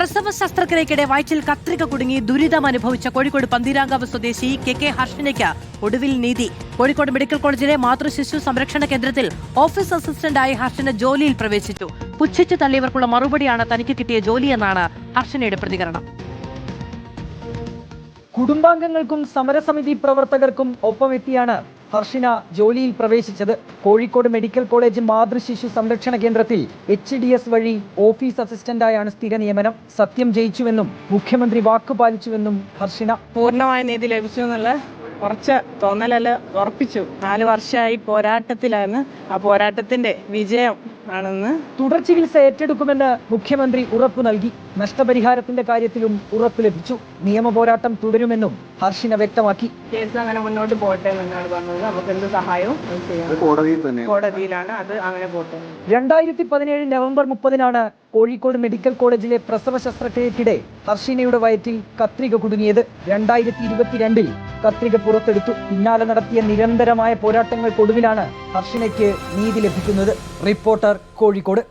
പ്രസവ ശസ്ത്രക്രിയക്കിടെ വയറ്റിൽ കത്രിക കുടുങ്ങി ദുരിതം അനുഭവിച്ച കോഴിക്കോട് പന്തീരാങ്കാവ് സ്വദേശി കെ ഹർഷിനയ്ക്ക് ഒടുവിൽ നീതി. കോഴിക്കോട് മെഡിക്കൽ കോളേജിലെ മാതൃശിശു സംരക്ഷണ കേന്ദ്രത്തിൽ ഓഫീസ് അസിസ്റ്റന്റായി ഹർഷിന ജോലിയിൽ പ്രവേശിച്ചു. പുച്ഛിച്ചു തള്ളിയവർക്കുള്ള മറുപടിയാണ് തനിക്ക് കിട്ടിയ ജോലിയെന്നാണ് ഹർഷിനയുടെ പ്രതികരണം. കുടുംബാംഗങ്ങൾക്കും സമരസമിതി പ്രവർത്തകർക്കും ഒപ്പമെത്തിയാണ് ഹർഷിന ജോലിയിൽ പ്രവേശിച്ചത്. കോഴിക്കോട് മെഡിക്കൽ കോളേജ് മാതൃശിശു സംരക്ഷണ കേന്ദ്രത്തിൽ HDS വഴി ഓഫീസ് അസിസ്റ്റന്റായാണ് സ്ഥിര നിയമനം. സത്യം ജയിച്ചുവെന്നും മുഖ്യമന്ത്രി വാക്കുപാലിച്ചുവെന്നും ഹർഷിന. പൂർണ്ണമായ നീതി ലഭിച്ചു എന്നുള്ള കുറച്ച് തോന്നലല്ല ഉറപ്പിച്ചു. 4 വർഷമായി പോരാട്ടത്തിലാണ്. ആ പോരാട്ടത്തിന്റെ വിജയം ആണെന്ന്. തുടർ ചികിത്സ ഏറ്റെടുക്കുമെന്ന് മുഖ്യമന്ത്രി ഉറപ്പു നൽകി. നഷ്ടപരിഹാരത്തിന്റെ കാര്യത്തിലും ഉറപ്പ് ലഭിച്ചു. നിയമ പോരാട്ടം തുടരുമെന്നും ഹർഷിന വ്യക്തമാക്കി. കേസ് അങ്ങനെ മുന്നോട്ട് പോട്ടെ എന്നാണ് പറഞ്ഞത്. നമുക്ക് എന്ത് സഹായവും കോടതിയിലാണ്, അത് അങ്ങനെ പോട്ടെ. 2017 നവംബർ 30-നാണ് കോഴിക്കോട് മെഡിക്കൽ കോളേജിലെ പ്രസവ ശസ്ത്രക്രിയക്കിടെ ഹർഷിനയുടെ വയറ്റിൽ കത്രിക കുടുങ്ങിയത്. 2022-ൽ കത്രിക പുറത്തെടുത്തു. പിന്നാലെ നടത്തിയ നിരന്തരമായ പോരാട്ടങ്ങൾക്കൊടുവിലാണ് ഹർഷിനയ്ക്ക് നീതി ലഭിക്കുന്നത്. റിപ്പോർട്ടർ, കോഴിക്കോട്.